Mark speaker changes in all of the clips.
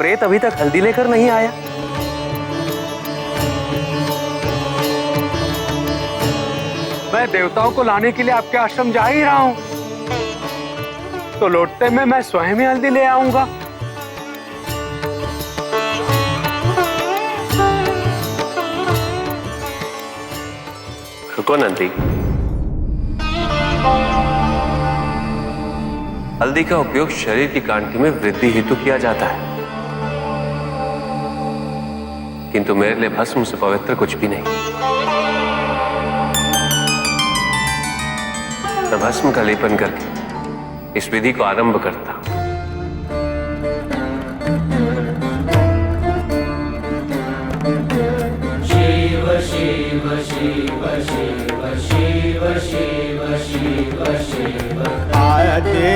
Speaker 1: प्रेत अभी तक हल्दी लेकर नहीं आया।
Speaker 2: मैं देवताओं को लाने के लिए आपके आश्रम जा ही रहा हूं, तो लौटते में मैं स्वयं ही हल्दी ले आऊंगा।
Speaker 1: रुको नंदी, हल्दी का उपयोग शरीर की कांति में वृद्धि हेतु किया जाता है, किंतु मेरे लिए भस्म से पवित्र कुछ भी नहीं। मैं भस्म का लेपन करके इस विधि को आरंभ करता।
Speaker 3: शिव शिव शिव शिव शिव शिव शिव शिव
Speaker 4: आदे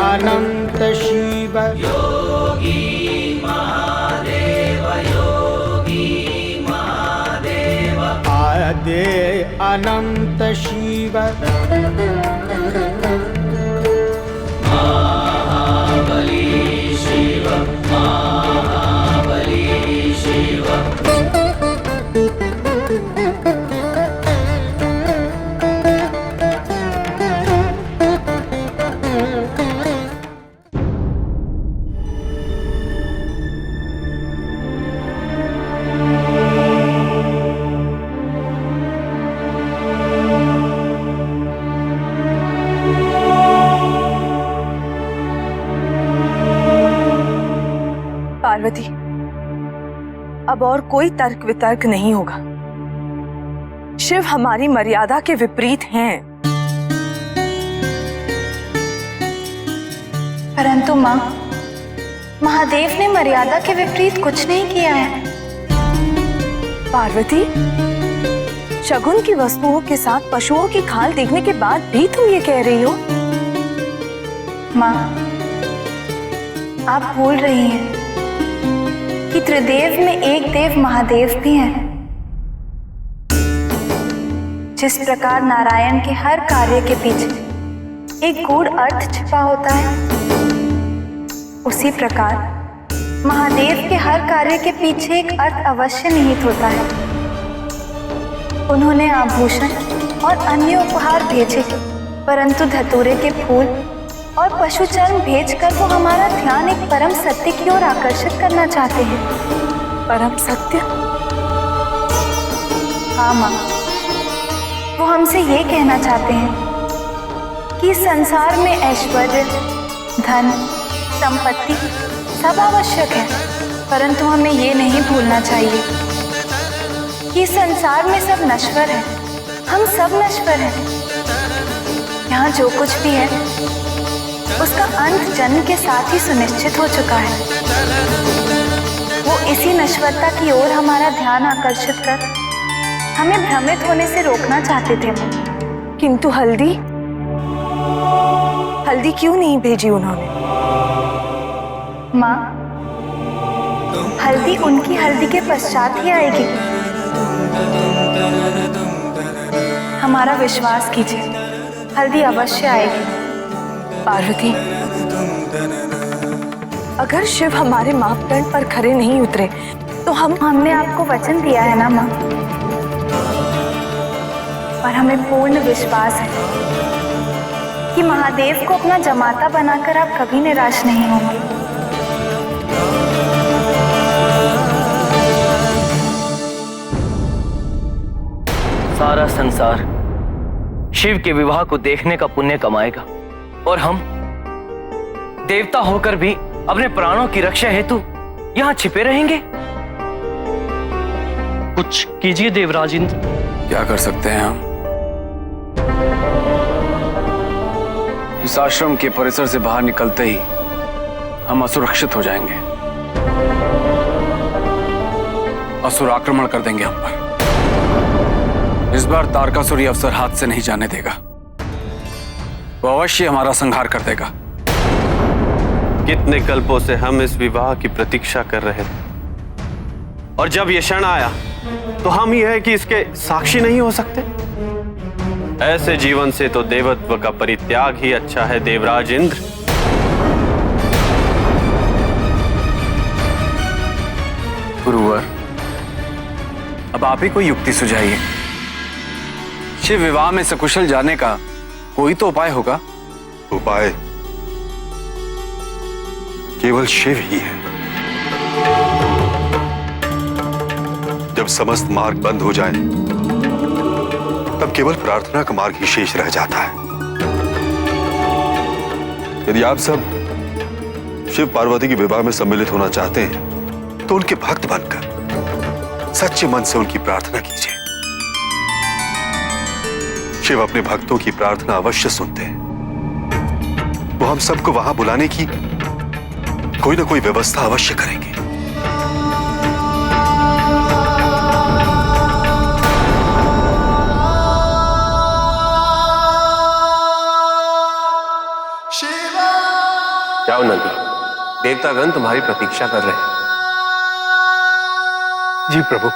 Speaker 4: अनंत शिव
Speaker 3: योगी महादेव योगी महादेव
Speaker 4: आदे अनंत शिव
Speaker 3: महाबली शिव महाबली शिव।
Speaker 5: पार्वती, अब और कोई तर्क वितर्क नहीं होगा। शिव हमारी मर्यादा के विपरीत हैं।
Speaker 6: परंतु माँ, महादेव ने मर्यादा के विपरीत कुछ नहीं किया है।
Speaker 5: पार्वती, शगुन की वस्तुओं के साथ पशुओं की खाल देखने के बाद भी तुम ये कह रही हो?
Speaker 6: माँ, आप भूल रही हैं कि त्रिदेव में एक देव महादेव भी हैं। जिस प्रकार नारायण के हर कार्य के पीछे एक गूढ़ अर्थ छिपा होता है, उसी प्रकार महादेव के हर कार्य के पीछे एक अर्थ अवश्य निहित होता है। उन्होंने आभूषण और अन्य उपहार भेजे, परंतु धतूरे के फूल और पशु चर्म भेजकर वो हमारा ध्यान एक परम सत्य की ओर आकर्षित करना चाहते हैं।
Speaker 5: परम सत्य?
Speaker 6: हाँ माँ, वो हमसे ये कहना चाहते हैं कि संसार में ऐश्वर्य, धन, संपत्ति सब आवश्यक है, परंतु हमें ये नहीं भूलना चाहिए कि संसार में सब नश्वर है। हम सब नश्वर हैं। यहाँ जो कुछ भी है उसका अंत जन्म के साथ ही सुनिश्चित हो चुका है। वो इसी नश्वरता की ओर हमारा ध्यान आकर्षित कर हमें भ्रमित होने से रोकना चाहते थे।
Speaker 5: किंतु हल्दी क्यों नहीं भेजी उन्होंने?
Speaker 6: माँ, हल्दी उनकी हल्दी के पश्चात ही आएगी। हमारा विश्वास कीजिए, हल्दी अवश्य आएगी।
Speaker 5: पार्वती, अगर शिव हमारे मापदंड पर खरे नहीं उतरे तो
Speaker 6: हमने आपको वचन दिया है ना माँ, और हमें पूर्ण विश्वास है कि महादेव को अपना जमाता बनाकर आप कभी निराश नहीं होंगे।
Speaker 7: सारा संसार शिव के विवाह को देखने का पुण्य कमाएगा और हम देवता होकर भी अपने प्राणों की रक्षा हेतु यहाँ छिपे रहेंगे।
Speaker 8: कुछ कीजिए देवराज इंद्र।
Speaker 2: क्या कर सकते हैं हम? इस आश्रम के परिसर से बाहर निकलते ही हम असुरक्षित हो जाएंगे। असुर आक्रमण कर देंगे हम पर। इस बार तारकासुर ये अवसर हाथ से नहीं जाने देगा। वो अवश्य हमारा संहार कर देगा।
Speaker 1: कितने कल्पों से हम इस विवाह की प्रतीक्षा कर रहे थे, और जब ये क्षण आया तो हम ही है कि इसके साक्षी नहीं हो सकते। ऐसे जीवन से तो देवत्व का परित्याग ही अच्छा है देवराज इंद्र।
Speaker 2: गुरुवर, अब आप ही कोई युक्ति सुझाइए। शिव विवाह में सकुशल जाने का कोई तो उपाय होगा।
Speaker 9: उपाय केवल शिव ही है। जब समस्त मार्ग बंद हो जाए तब केवल प्रार्थना का मार्ग ही शेष रह जाता है। यदि आप सब शिव पार्वती के विवाह में सम्मिलित होना चाहते हैं तो उनके भक्त बनकर सच्चे मन से उनकी प्रार्थना कीजिए। शिव अपने भक्तों की प्रार्थना अवश्य सुनते हैं। वो हम सबको वहां बुलाने की कोई ना कोई व्यवस्था अवश्य करेंगे।
Speaker 10: जाओ नंदी, देवतागण तुम्हारी प्रतीक्षा कर रहे हैं।
Speaker 2: जी प्रभु।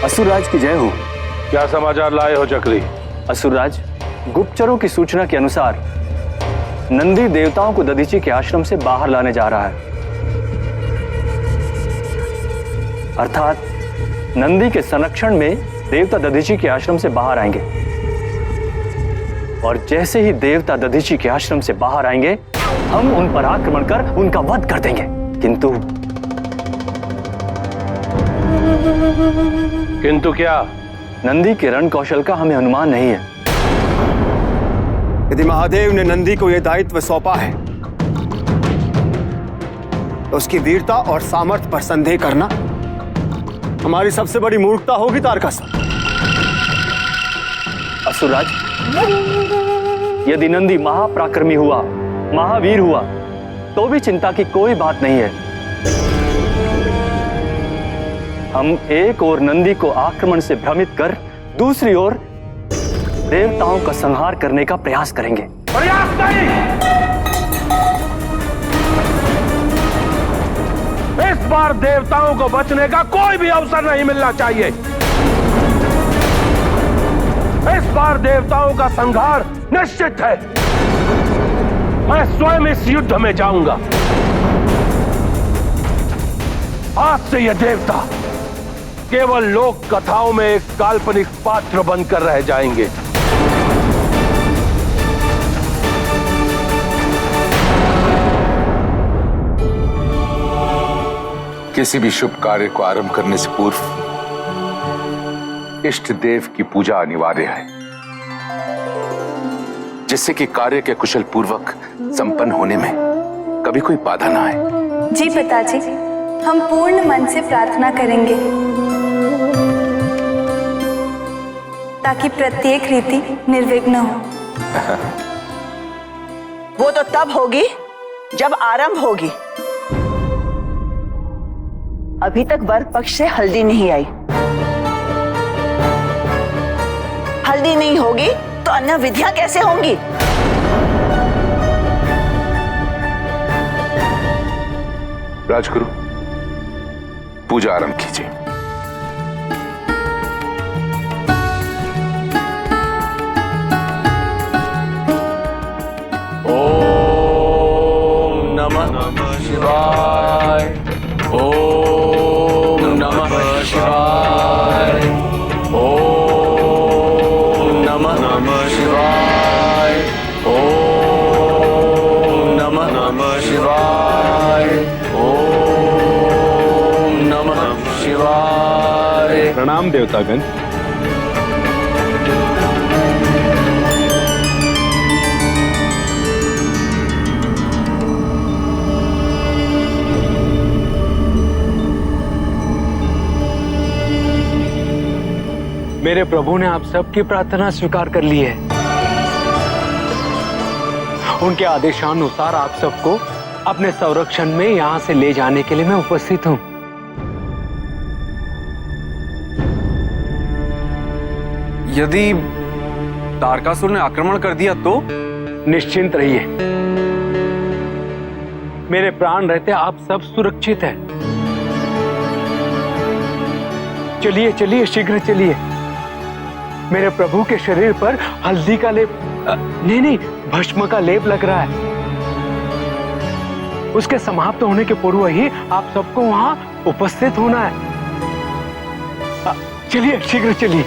Speaker 11: असुरराज की जय हो।
Speaker 10: क्या समाचार लाए हो चक्री?
Speaker 11: असुरराज, गुप्तचरों की सूचना के अनुसार नंदी देवताओं को दधीची के आश्रम से बाहर लाने जा रहा है। अर्थात नंदी के संरक्षण में देवता दधीची के आश्रम से बाहर आएंगे, और जैसे ही देवता दधीची के आश्रम से बाहर आएंगे हम उन पर आक्रमण कर उनका वध कर देंगे।
Speaker 10: किंतु क्या?
Speaker 11: नंदी के रण कौशल का हमें अनुमान नहीं है।
Speaker 12: यदि महादेव ने नंदी को यह दायित्व सौंपा है तो उसकी वीरता और सामर्थ्य पर संदेह करना हमारी सबसे बड़ी मूर्खता होगी तारकासुर।
Speaker 11: असुरराज, यदि नंदी महापराक्रमी हुआ, महावीर हुआ, तो भी चिंता की कोई बात नहीं है। हम एक ओर नंदी को आक्रमण से भ्रमित कर दूसरी ओर देवताओं का संहार करने का प्रयास करेंगे।
Speaker 10: प्रयास नहीं, इस बार देवताओं को बचने का कोई भी अवसर नहीं मिलना चाहिए। इस बार देवताओं का संहार निश्चित है। मैं स्वयं इस युद्ध में जाऊंगा। आज से ये देवता केवल लोक कथाओं में एक काल्पनिक पात्र बनकर रह जाएंगे।
Speaker 13: किसी भी शुभ कार्य को आरंभ करने से पूर्व इष्ट देव की पूजा अनिवार्य है, जिससे कि कार्य के कुशल पूर्वक संपन्न होने में कभी कोई बाधा ना आए।
Speaker 6: जी पिताजी, हम पूर्ण मन से प्रार्थना करेंगे ताकि प्रत्येक रीति निर्विघ्न हो।
Speaker 14: वो तो तब होगी जब आरंभ होगी। अभी तक वर पक्ष से हल्दी नहीं आई। हल्दी नहीं होगी तो अन्य विधियां कैसे होंगी?
Speaker 13: राजगुरु, पूजा आरंभ कीजिए।
Speaker 2: ओम नमः शिवाय। ओम नमः शिवाय। ओम नमः शिवाय। ओम नमः शिवाय। ओम नमः शिवाय।
Speaker 12: प्रणाम देवतागण।
Speaker 4: मेरे प्रभु ने आप सबकी प्रार्थना स्वीकार कर ली है। उनके आदेशानुसार आप सबको अपने संरक्षण में यहां से ले जाने के लिए मैं उपस्थित हूं।
Speaker 2: यदि तारकासुर ने आक्रमण कर दिया तो?
Speaker 4: निश्चिंत रहिए, मेरे प्राण रहते आप सब सुरक्षित हैं। चलिए चलिए, शीघ्र चलिए। मेरे प्रभु के शरीर पर हल्दी का लेप, नहीं, भस्म का लेप लग रहा है। उसके समाप्त होने के पूर्व ही आप सबको वहां उपस्थित होना है। चलिए, शीघ्र चलिए।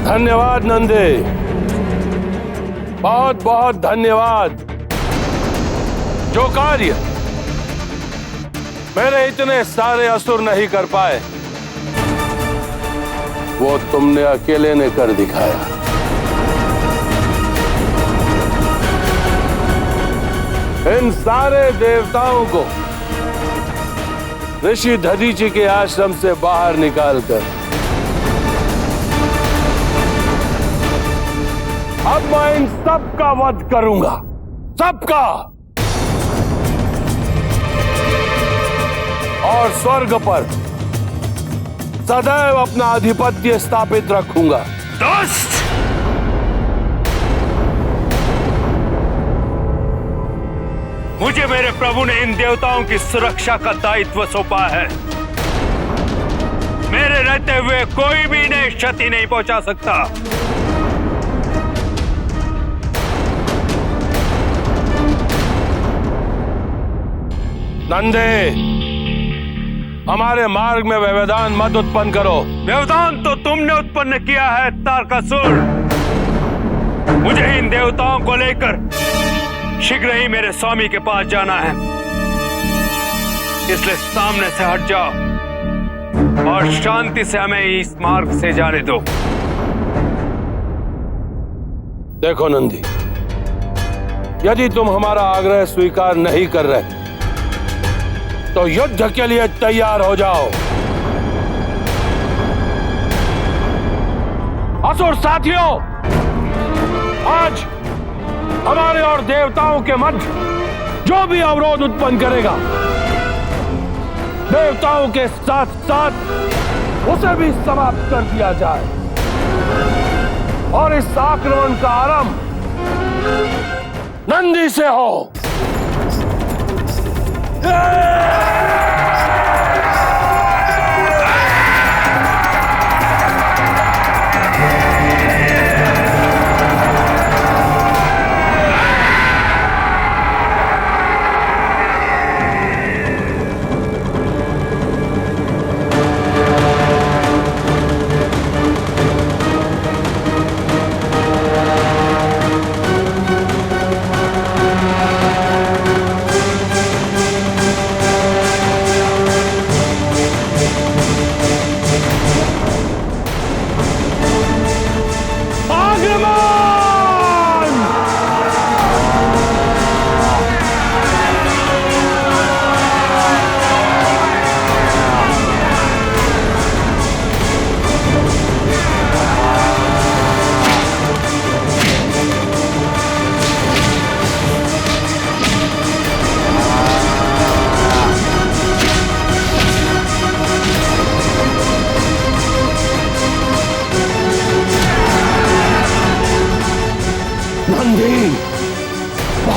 Speaker 10: धन्यवाद नंदे, बहुत बहुत धन्यवाद। जो कार्य मेरे इतने सारे असुर नहीं कर पाए, वो तुमने अकेले ने कर दिखाया। इन सारे देवताओं को ऋषि दधीचि के आश्रम से बाहर निकालकर अब मैं इन सबका वध करूंगा, सबका। और स्वर्ग पर सदैव अपना आधिपत्य स्थापित रखूंगा।
Speaker 1: दुष्ट! मुझे मेरे प्रभु ने इन देवताओं की सुरक्षा का दायित्व सौंपा है। मेरे रहते हुए कोई भी इन्हें क्षति नहीं पहुंचा सकता।
Speaker 10: नंदे, हमारे मार्ग में व्यवधान मत उत्पन्न करो।
Speaker 1: व्यवधान तो तुमने उत्पन्न किया है तारकासुर। मुझे इन देवताओं को लेकर शीघ्र ही मेरे स्वामी के पास जाना है, इसलिए सामने से हट जाओ और शांति से हमें इस मार्ग से जाने दो।
Speaker 10: देखो नंदी, यदि तुम हमारा आग्रह स्वीकार नहीं कर रहे तो युद्ध के लिए तैयार हो जाओ। असुर साथियों, आज हमारे और देवताओं के मध्य जो भी अवरोध उत्पन्न करेगा, देवताओं के साथ साथ उसे भी समाप्त कर दिया जाए और इस आक्रमण का आरंभ नंदी से हो।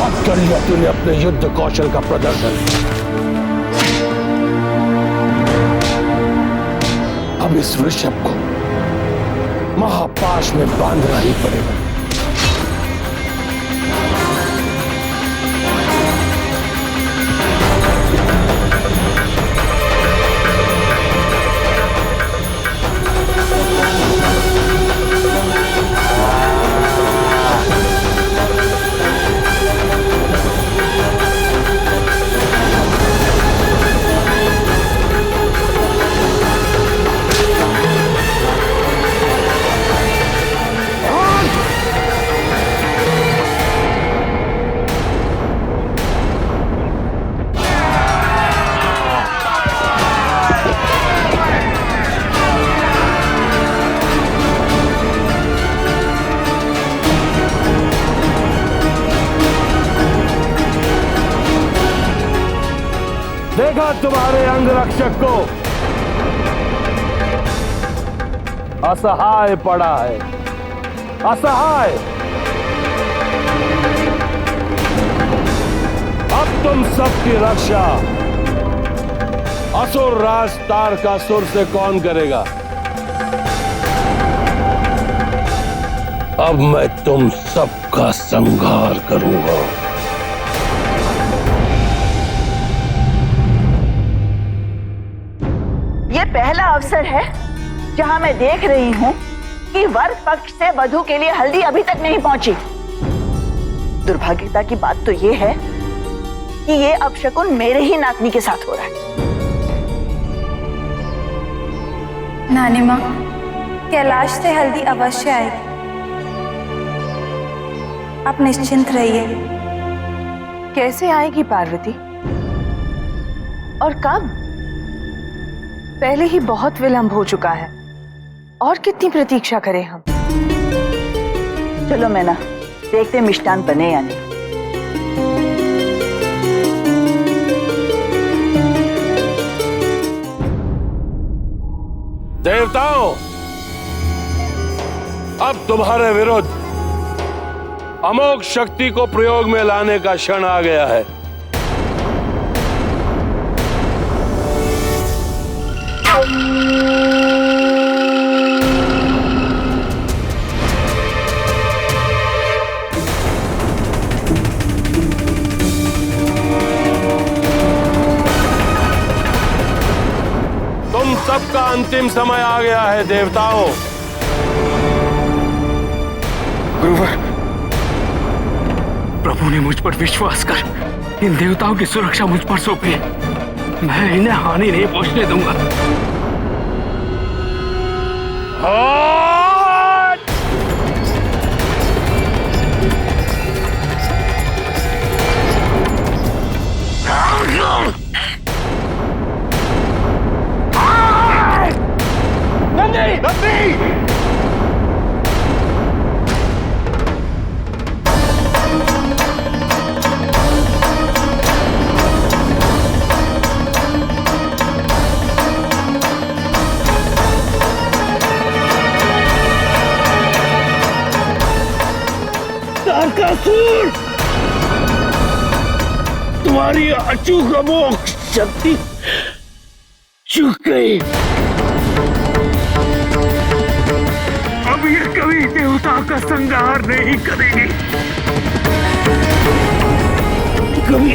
Speaker 10: अब कर लिया तूने अपने युद्ध कौशल का प्रदर्शन। अब इस वृषभ को महापाश में बांधना ही पड़ेगा। देखा तुम्हारे अंगरक्षक को असहाय पड़ा है, असहाय। अब तुम सबकी रक्षा असुर राज तारकासुर से कौन करेगा? अब मैं तुम सबका संहार करूंगा।
Speaker 14: ये पहला अवसर है जहां मैं देख रही हूं कि वर पक्ष से वधू के लिए हल्दी अभी तक नहीं पहुंची। दुर्भाग्यता की बात तो ये है कि ये अपशकुन मेरे ही नातनी के साथ हो रहा है।
Speaker 6: नानी माँ, कैलाश से हल्दी अवश्य आएगी, आप निश्चिंत रहिए।
Speaker 5: कैसे आएगी पार्वती? और कब? पहले ही बहुत विलंब हो चुका है, और कितनी प्रतीक्षा करें हम?
Speaker 14: चलो मैना, देखते मिष्टान बने या नहीं।
Speaker 10: देवताओं, अब तुम्हारे विरुद्ध अमोघ शक्ति को प्रयोग में लाने का क्षण आ गया है। तुम सबका अंतिम समय आ गया है देवताओं।
Speaker 4: गुरुवर, प्रभु ने मुझ पर विश्वास कर इन देवताओं की सुरक्षा मुझ पर सौंपी है। मैं इन्हें हानि नहीं पहुंचने दूंगा।
Speaker 10: नंदी! नंदी! तारकासुर, तुम्हारी अचूक अमोघ शक्ति चूक गई। अब ये कभी देवता का संहार नहीं करेगी। कभी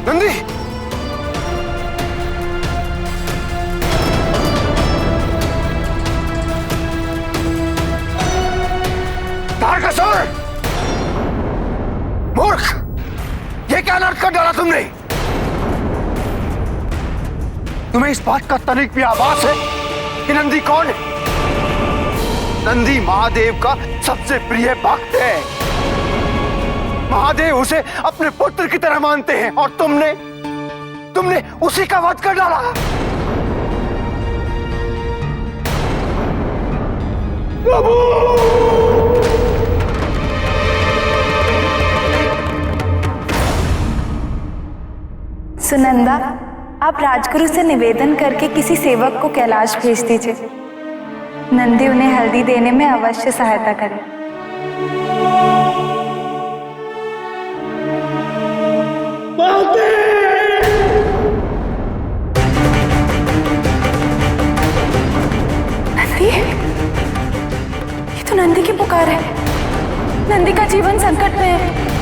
Speaker 12: नंदी, तारकासुर, मूर्ख, ये क्या नाटक कर डाला तुमने? तुम्हें इस बात का तनिक भी आभास है कि नंदी कौन है? नंदी महादेव का सबसे प्रिय भक्त है। महादेव उसे अपने पुत्र की तरह मानते हैं, और तुमने उसी का वध कर डाला। प्रभु!
Speaker 6: सुनंदा, आप राजगुरु से निवेदन करके किसी सेवक को कैलाश भेज दीजिए। नंदी उन्हें हल्दी देने में अवश्य सहायता करें। नंदी, ये तो नंदी की पुकार है। नंदी का जीवन संकट में है।